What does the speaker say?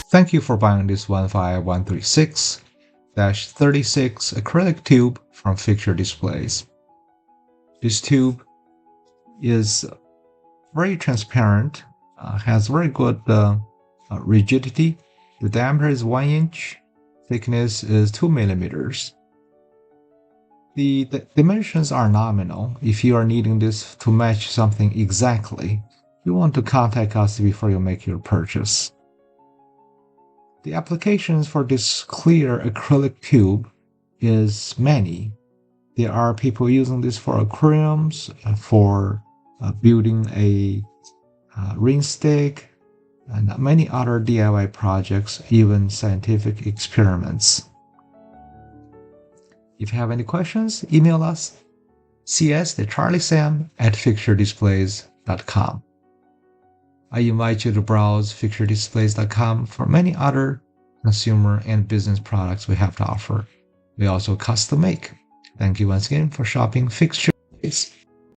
Thank you for buying this 15136-36 acrylic tube from Fixture Displays. This tube is very transparent, has very good rigidity. The diameter is 1 inch, thickness is 2 millimeters. The dimensions are nominal. If you are needing this to match something exactly, you want to contact us before you make your purchase. The applications for this clear acrylic tube is many. There are people using this for aquariums, for building a ring stick, and many other DIY projects, even scientific experiments. If you have any questions, email us cs@fixturedisplays.com. I invite you to browse fixturedisplays.com for many other consumer and business products we have to offer. We also custom make. Thank you once again for shopping Fixture Displays.